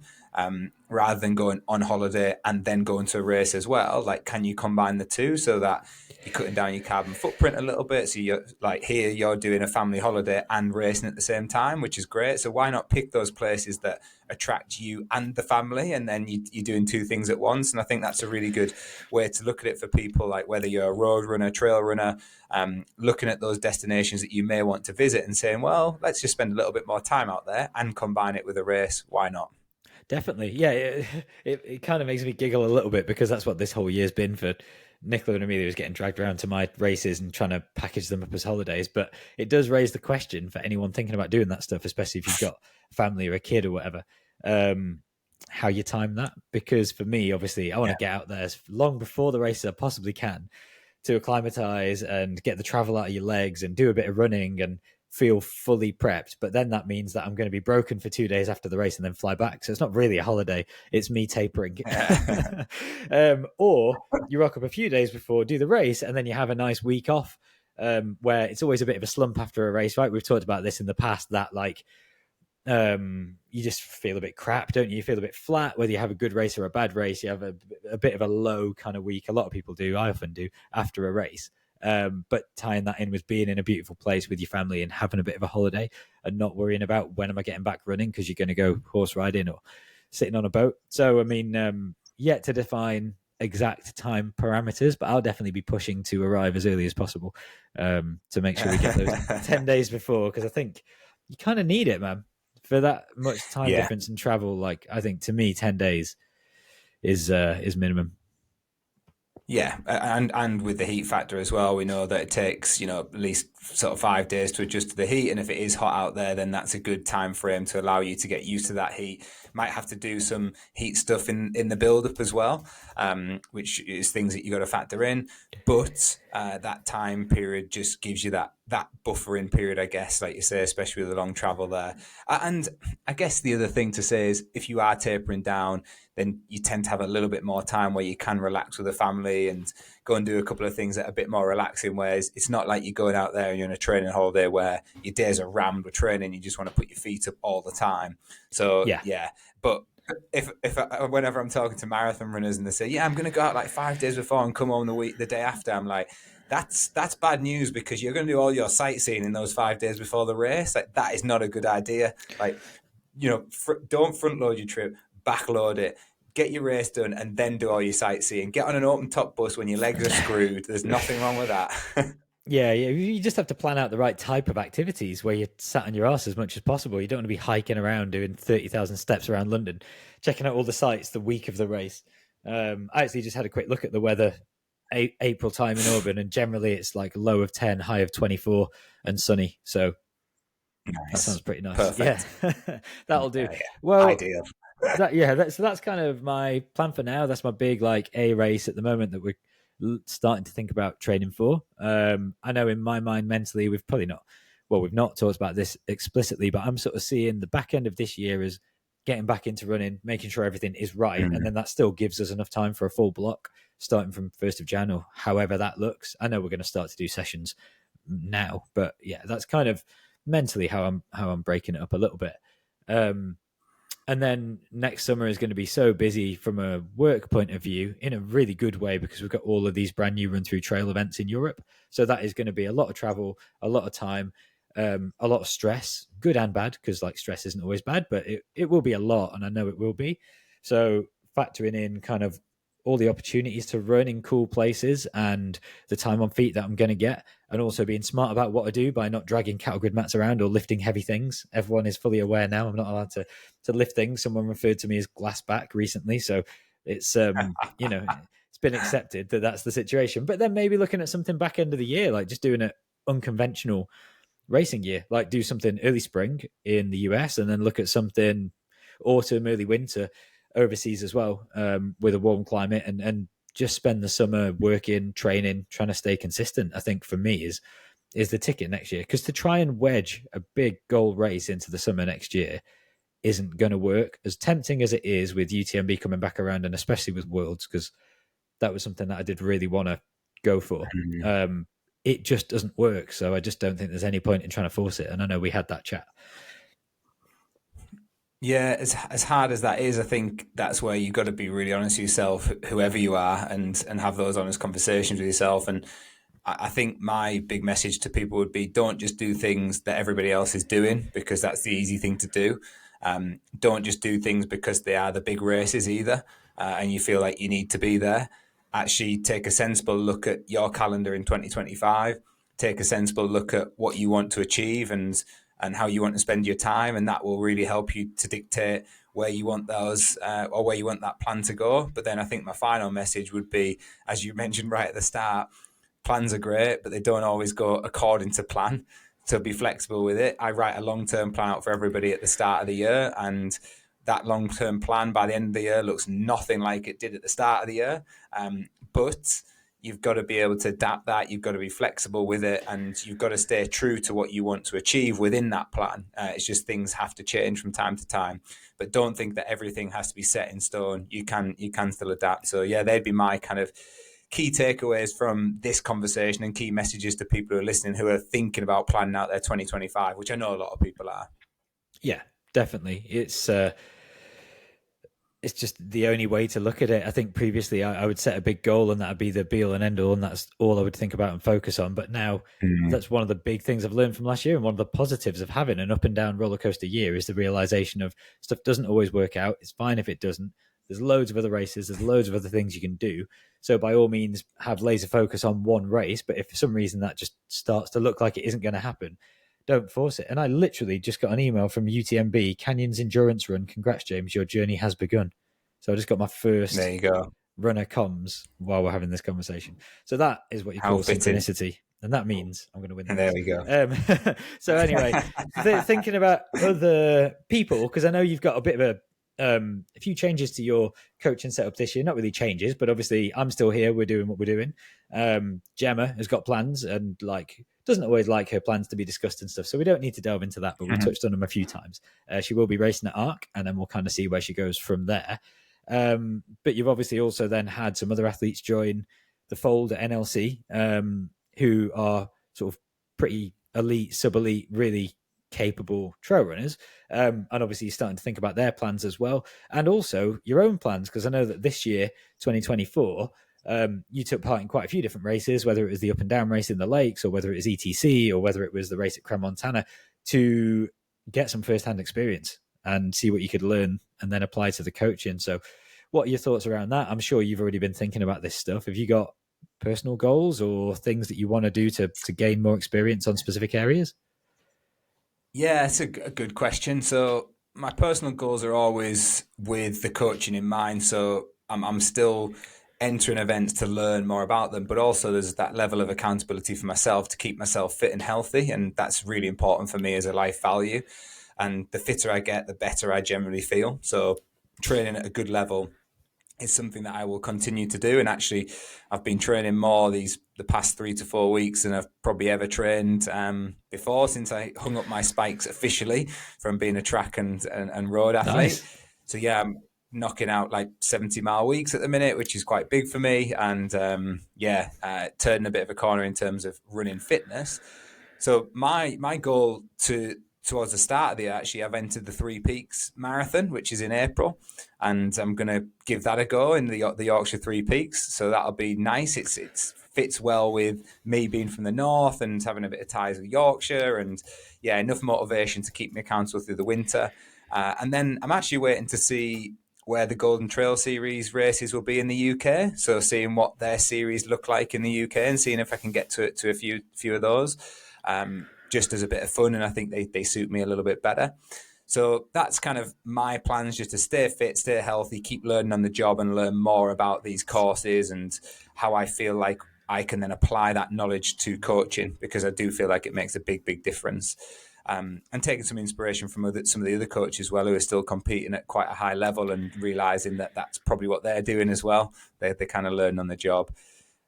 rather than going on holiday and then going to a race as well. Like, can you combine the two so that you're cutting down your carbon footprint a little bit? So you're like, here you're doing a family holiday and racing at the same time, which is great. So why not pick those places that attract you and the family, and then you're doing two things at once? And I think that's a really good way to look at it for people, like whether you're a road runner, trail runner, looking at those destinations that you may want to visit and saying, well, let's just spend a little bit more time out there and combine it with a race. Why not? Definitely. Yeah, it kind of makes me giggle a little bit, because that's what this whole year's been for Nicola and Amelia, was getting dragged around to my races and trying to package them up as holidays. But it does raise the question for anyone thinking about doing that stuff, especially if you've got a family or a kid or whatever, how you time that. Because for me, obviously, I want to get out there as long before the races I possibly can to acclimatize and get the travel out of your legs and do a bit of running and feel fully prepped. But then that means that I'm going to be broken for 2 days after the race and then fly back. So it's not really a holiday, it's me tapering. Or you rock up a few days before, do the race, and then you have a nice week off, where it's always a bit of a slump after a race, right? We've talked about this in the past, that like you just feel a bit crap, don't you? You feel a bit flat, whether you have a good race or a bad race. You have a bit of a low kind of week. A lot of people do, I often do, after a race. But tying that in with being in a beautiful place with your family and having a bit of a holiday and not worrying about when am I getting back running because you're going to go horse riding or sitting on a boat. So, I mean, yet to define exact time parameters, but I'll definitely be pushing to arrive as early as possible, to make sure we get those 10 days before, because I think you kind of need it, man, for that much time difference and travel. Like, I think to me, 10 days is minimum. Yeah, and with the heat factor as well, we know that it takes, at least sort of 5 days to adjust to the heat. And if it is hot out there, then that's a good time frame to allow you to get used to that heat. Might have to do some heat stuff in the build-up as well, which is things that you got to factor in. But that time period just gives you that buffering period, I guess, like you say, especially with the long travel there. And I guess the other thing to say is, if you are tapering down, then you tend to have a little bit more time where you can relax with the family and go and do a couple of things that are a bit more relaxing, whereas it's not like you're going out there and you're on a training holiday where your days are rammed with training, you just want to put your feet up all the time. So yeah. But if whenever I'm talking to marathon runners and they say, I'm going to go out like 5 days before and come home the day after, I'm like, that's bad news, because you're going to do all your sightseeing in those 5 days before the race. Like, that is not a good idea. Like, don't front load your trip, back load it, get your race done, and then do all your sightseeing. Get on an open top bus when your legs are screwed. There's nothing wrong with that. Yeah, you just have to plan out the right type of activities where you're sat on your ass as much as possible. You don't want to be hiking around doing 30,000 steps around London, checking out all the sites the week of the race. I actually just had a quick look at the weather, April time in Auburn, and generally it's like low of 10, high of 24 and sunny. So that sounds pretty nice. Perfect. Yeah, that'll do. Yeah. Well, ideal. That's kind of my plan for now. That's my big A race at the moment that we're starting to think about training for. I know in my mind mentally we've not talked about this explicitly, but I'm sort of seeing the back end of this year as getting back into running, making sure everything is right, and then that still gives us enough time for a full block starting from 1st of Jan or however that looks. I know we're going to start to do sessions now, but yeah, that's kind of mentally how I'm breaking it up a little bit. And then next summer is going to be so busy from a work point of view, in a really good way, because we've got all of these brand new RunThrough trail events in Europe. So that is going to be a lot of travel, a lot of time. a lot of stress, good and bad, because like stress isn't always bad, but it will be a lot, and I know it will be. So factoring in kind of all the opportunities to run in cool places and the time on feet that I'm going to get, and also being smart about what I do by not dragging cattle grid mats around or lifting heavy things. Everyone is fully aware now I'm not allowed to lift things. Someone referred to me as glass back recently, so it's it's been accepted that that's the situation. But then maybe looking at something back end of the year, like just doing it unconventional racing year, like do something early spring in the US and then look at something autumn, early winter overseas as well, with a warm climate, and just spend the summer working, training, trying to stay consistent. I think for me is the ticket next year, because to try and wedge a big goal race into the summer next year isn't going to work, as tempting as it is with UTMB coming back around, and especially with Worlds, because that was something that I did really want to go for. It just doesn't work. So I just don't think there's any point in trying to force it. And I know we had that chat. Yeah, as hard as that is, I think that's where you've got to be really honest with yourself, whoever you are, and have those honest conversations with yourself. And I think my big message to people would be, don't just do things that everybody else is doing, because that's the easy thing to do. Don't just do things because they are the big races either, and you feel like you need to be there. Actually take a sensible look at your calendar in 2025, take a sensible look at what you want to achieve and how you want to spend your time, and that will really help you to dictate where you want those or where you want that plan to go. But then I think my final message would be, as you mentioned right at the start, plans are great, but they don't always go according to plan. So be flexible with it. I write a long-term plan out for everybody at the start of the year, and that long-term plan by the end of the year looks nothing like it did at the start of the year. But you've got to be able to adapt that. You've got to be flexible with it, and you've got to stay true to what you want to achieve within that plan. It's just things have to change from time to time, but don't think that everything has to be set in stone. You can still adapt. So yeah, they'd be my kind of key takeaways from this conversation, and key messages to people who are listening, who are thinking about planning out their 2025, which I know a lot of people are. Yeah, definitely. It's just the only way to look at it. I think previously I would set a big goal and that would be the be all and end all, and that's all I would think about and focus on. But now that's one of the big things I've learned from last year. And one of the positives of having an up and down roller coaster year is the realization of stuff doesn't always work out. It's fine if it doesn't. There's loads of other races. There's loads of other things you can do. So by all means, have laser focus on one race. But if for some reason that just starts to look like it isn't going to happen, don't force it. And I literally just got an email from UTMB, Canyons Endurance Run. Congrats, James. Your journey has begun. So I just got my first There you go. runner comms while we're having this conversation. So that is what you call synchronicity. And that means I'm going to win. And there we go. So anyway, thinking about other people, because I know you've got a bit of a few changes to your coaching setup this year. Not really changes, but obviously I'm still here. We're doing what we're doing. Gemma has got plans, and like doesn't always like her plans to be discussed and stuff. So we don't need to delve into that, but we touched on them a few times. She will be racing at ARC, and then we'll kind of see where she goes from there. But you've obviously also then had some other athletes join the fold at NLC, who are sort of pretty elite, sub-elite, really capable trail runners. And obviously you're starting to think about their plans as well. And also your own plans, because I know that this year, 2024, you took part in quite a few different races, whether it was the up and down race in the lakes, or whether it was ETC, or whether it was the race at Crans-Montana, to get some first-hand experience and see what you could learn and then apply to the coaching. So what are your thoughts around that? I'm sure you've already been thinking about this stuff. Have you got personal goals or things that you want to do to gain more experience on specific areas? Yeah, it's a good question. So my personal goals are always with the coaching in mind. So I'm still entering events to learn more about them, but also there's that level of accountability for myself to keep myself fit and healthy. And that's really important for me as a life value. And the fitter I get, the better I generally feel. So training at a good level is something that I will continue to do. And actually, I've been training more the past 3 to 4 weeks than I've probably ever trained before, since I hung up my spikes officially from being a track and road athlete. Nice. So yeah, I'm knocking out like 70-mile weeks at the minute, which is quite big for me. And turning a bit of a corner in terms of running fitness. So my goal towards the start of the year, actually, I've entered the Three Peaks Marathon, which is in April, and I'm going to give that a go in the Yorkshire Three Peaks. So that'll be nice. It's fits well with me being from the north and having a bit of ties with Yorkshire, and yeah, enough motivation to keep me accountable through the winter. And then I'm actually waiting to see where the Golden Trail Series races will be in the UK. So seeing what their series look like in the UK and seeing if I can get to a few of those, just as a bit of fun. And I think they suit me a little bit better. So that's kind of my plans, just to stay fit, stay healthy, keep learning on the job and learn more about these courses and how I feel like I can then apply that knowledge to coaching, because I do feel like it makes a big difference. And taking some inspiration from some of the other coaches as well, who are still competing at quite a high level, and realizing that that's probably what they're doing as well. They kind of learn on the job.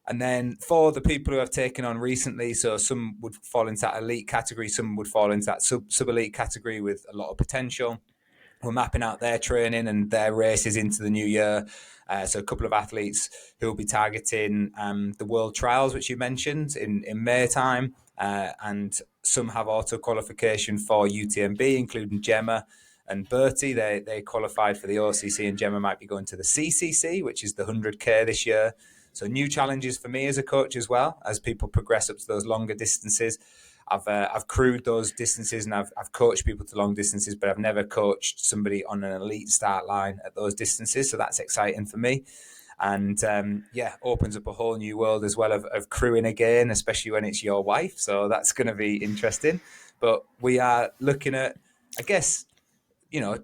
And then for the people who I've taken on recently, so some would fall into that elite category, some would fall into that sub-elite category with a lot of potential. We're mapping out their training and their races into the new year. So a couple of athletes who will be targeting the World Trials, which you mentioned, in May time. And some have auto qualification for UTMB, including Gemma and Bertie. They qualified for the OCC, and Gemma might be going to the CCC, which is the 100K this year. So new challenges for me as a coach as well, as people progress up to those longer distances. I've crewed those distances, and I've coached people to long distances, but I've never coached somebody on an elite start line at those distances. So that's exciting for me. And opens up a whole new world as well of crewing again, especially when it's your wife. So that's going to be interesting. But we are looking at, I guess,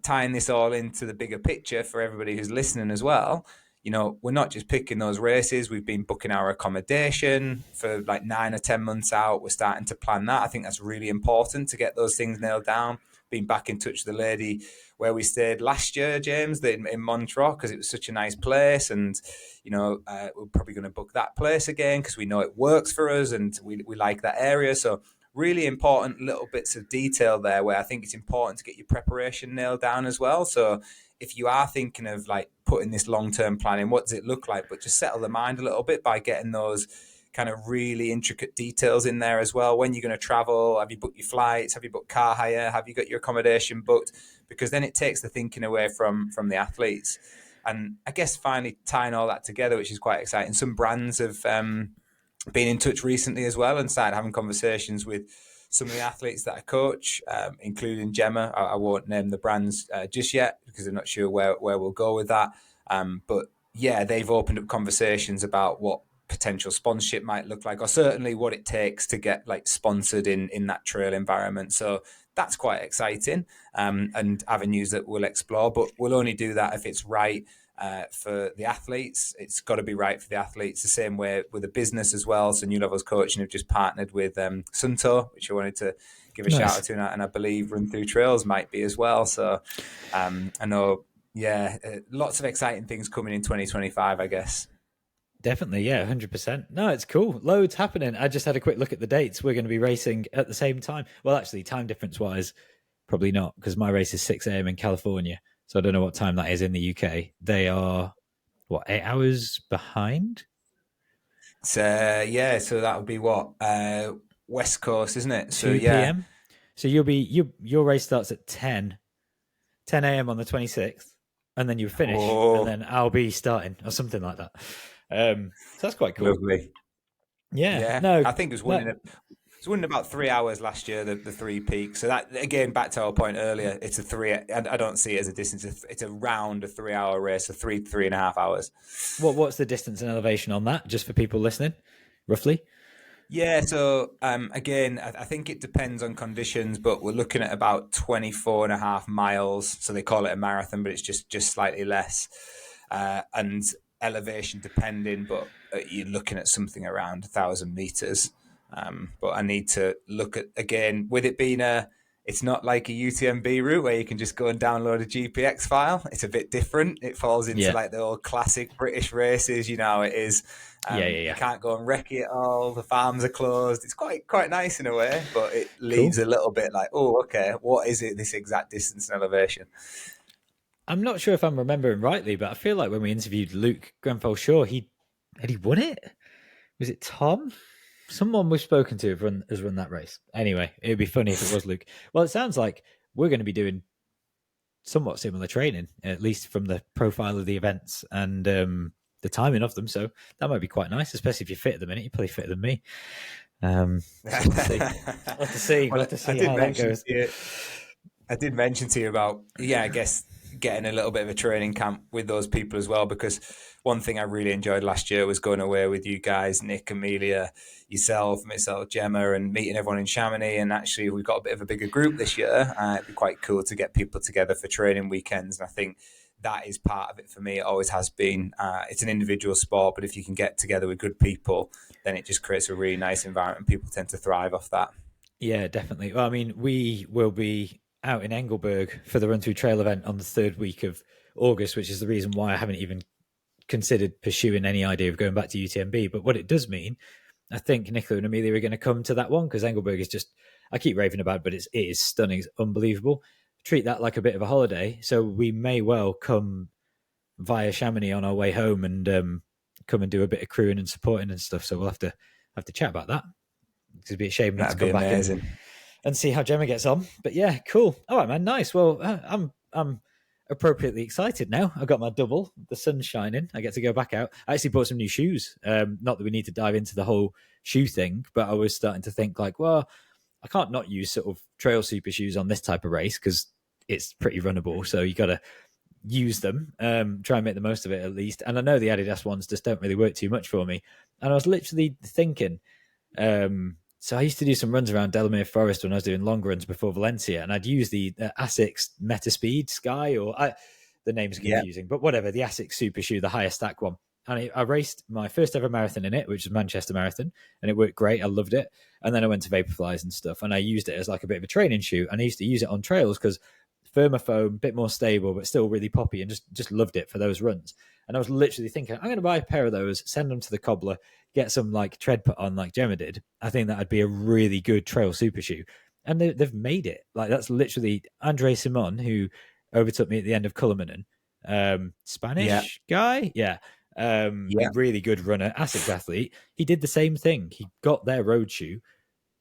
tying this all into the bigger picture for everybody who's listening as well. We're not just picking those races. We've been booking our accommodation for like 9 or 10 months out. We're starting to plan that. I think that's really important to get those things nailed down. Been back in touch with the lady where we stayed last year, James, in Montreux, because it was such a nice place. And, we're probably going to book that place again because we know it works for us and we like that area. So really important little bits of detail there where I think it's important to get your preparation nailed down as well. So if you are thinking of like putting this long-term plan in, what does it look like? But just settle the mind a little bit by getting those kind of really intricate details in there as well. When you're going to travel, have you booked your flights? Have you booked car hire? Have you got your accommodation booked? Because then it takes the thinking away from the athletes. And I guess finally tying all that together, which is quite exciting. Some brands have been in touch recently as well and started having conversations with some of the athletes that I coach, including Gemma. I won't name the brands just yet because I'm not sure where we'll go with that. But yeah, they've opened up conversations about what potential sponsorship might look like, or certainly what it takes to get like sponsored in that trail environment. So that's quite exciting, and avenues that we'll explore, but we'll only do that if it's right for the athletes. It's got to be right for the athletes, the same way with the business as well. So New Levels Coaching have just partnered with Sunto, which I wanted to give a shout out to, and I believe RunThrough Trails might be as well. So I know, lots of exciting things coming in 2025, I guess. Definitely, yeah, 100%. No, it's cool. Loads happening. I just had a quick look at the dates. We're going to be racing at the same time. Well, actually, time difference-wise, probably not, because my race is 6 a.m. in California. So I don't know what time that is in the UK. They are, 8 hours behind? So, so that would be what? West Coast, isn't it? So, 2 p.m.? So your race starts at 10 a.m. on the 26th, and then you finish, and then I'll be starting, or something like that. So that's quite cool. Lovely. Yeah. No, I think it was winning about 3 hours last year, the 3 peaks. So that, again, back to our point earlier, it's I don't see it as a distance. It's around a 3 hour race, so 3.5 hours. What's the distance and elevation on that, just for people listening, roughly? Yeah, so again, I think it depends on conditions, but we're looking at about 24.5 miles. So they call it a marathon, but it's just slightly less. And elevation depending, but you're looking at something around 1,000 meters. But I need to look at, again, with it being it's not like a UTMB route where you can just go and download a GPX file. It's a bit different. It falls into like the old classic British races, you know, it is. You can't go and wreck it all. The farms are closed. It's quite nice in a way, but it leaves a little bit like, oh, okay, what is it, this exact distance and elevation? I'm not sure if I'm remembering rightly, but I feel like when we interviewed Luke Grenfell-Shaw, he won it? Was it Tom? Someone we've spoken to has run that race. Anyway, it would be funny if it was Luke. Well, it sounds like we're going to be doing somewhat similar training, at least from the profile of the events and the the timing of them. So that might be quite nice, especially if you're fit at the minute. You're probably fitter than me. So we'll see. We'll have to see. We'll Well, have to see how that goes. I did mention to you about, I guess getting a little bit of a training camp with those people as well, because one thing I really enjoyed last year was going away with you guys, Nick, Amelia, yourself, myself, Gemma, and meeting everyone in Chamonix. And actually, we've got a bit of a bigger group this year. It'd be quite cool to get people together for training weekends. And I think that is part of it for me. It always has been. It's an individual sport, but if you can get together with good people, then it just creates a really nice environment. People tend to thrive off that. Yeah, definitely. Well, I mean, we will be out in Engelberg for the Run Through Trail event on the 3rd week of August, which is the reason why I haven't even considered pursuing any idea of going back to UTMB. But what it does mean, I think Nicola and Amelia are going to come to that one, because Engelberg is just, I keep raving about it, but it is stunning. It's unbelievable. Treat that like a bit of a holiday. So we may well come via Chamonix on our way home and come and do a bit of crewing and supporting and stuff. So we'll have to chat about that. It'd be a shame not to come back and see how Gemma gets on. But yeah, cool. All right, man. Nice. Well, I'm appropriately excited now. I've got my double. The sun's shining. I get to go back out. I actually bought some new shoes. Not that we need to dive into the whole shoe thing, but I was starting to think like, well, I can't not use sort of trail super shoes on this type of race because it's pretty runnable. So you got to use them, try and make the most of it at least. And I know the Adidas ones just don't really work too much for me. And I was literally thinking, so I used to do some runs around Delamere Forest when I was doing long runs before Valencia, and I'd use the Asics Metaspeed Sky, the name's confusing, but whatever, the Asics Super Shoe, the higher stack one. And I raced my first ever marathon in it, which was Manchester Marathon, and it worked great. I loved it. And then I went to Vaporflies and stuff, and I used it as like a bit of a training shoe. And I used to use it on trails because firmer foam, a bit more stable, but still really poppy, and just loved it for those runs. And I was literally thinking, I'm going to buy a pair of those, send them to the cobbler, get some like tread put on like Gemma did. I think that'd be a really good trail super shoe. And they've made it. Like that's literally Andre Simon, who overtook me at the end of Cullinan. Spanish guy? Yeah. Really good runner, ASICS athlete. He did the same thing. He got their road shoe,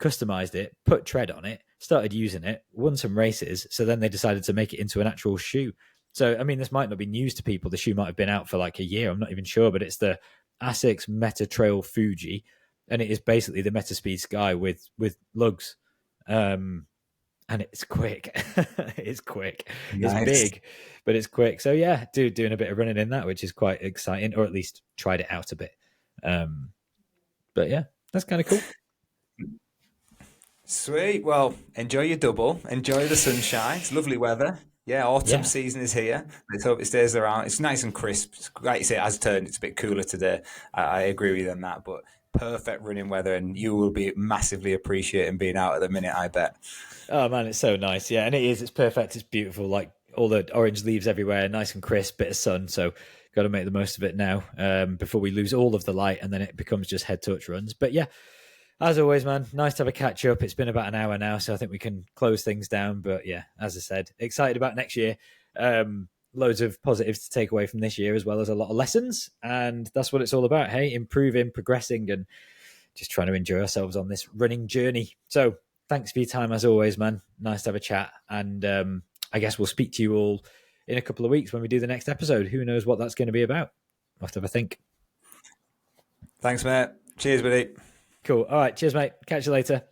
customized it, put tread on it, started using it, won some races. So then they decided to make it into an actual shoe. So, I mean, this might not be news to people. The shoe might have been out for like a year. I'm not even sure, but it's the ASICS Meta Trail Fuji. And it is basically the Metaspeed Sky with lugs. And it's quick. It's quick. Nice. It's big, but it's quick. So yeah, doing a bit of running in that, which is quite exciting, or at least tried it out a bit. But yeah, that's kind of cool. Sweet. Well, enjoy your double. Enjoy the sunshine. It's lovely weather. Yeah, autumn season is here. Let's hope it stays around. It's nice and crisp. Like you say, it has turned. It's a bit cooler today. I agree with you on that, but perfect running weather, and you will be massively appreciating being out at the minute, I bet. Oh man, it's so nice. Yeah, and it is. It's perfect. It's beautiful. Like all the orange leaves everywhere, nice and crisp, bit of sun. So got to make the most of it now before we lose all of the light, and then it becomes just head touch runs. But yeah, as always, man, nice to have a catch up. It's been about an hour now, so I think we can close things down. But yeah, as I said, excited about next year. Loads of positives to take away from this year, as well as a lot of lessons. And that's what it's all about. Hey, improving, progressing, and just trying to enjoy ourselves on this running journey. So thanks for your time, as always, man. Nice to have a chat. And I guess we'll speak to you all in a couple of weeks when we do the next episode. Who knows what that's going to be about? I'll have to have a think. Thanks, mate. Cheers, buddy. Cool. All right. Cheers, mate. Catch you later.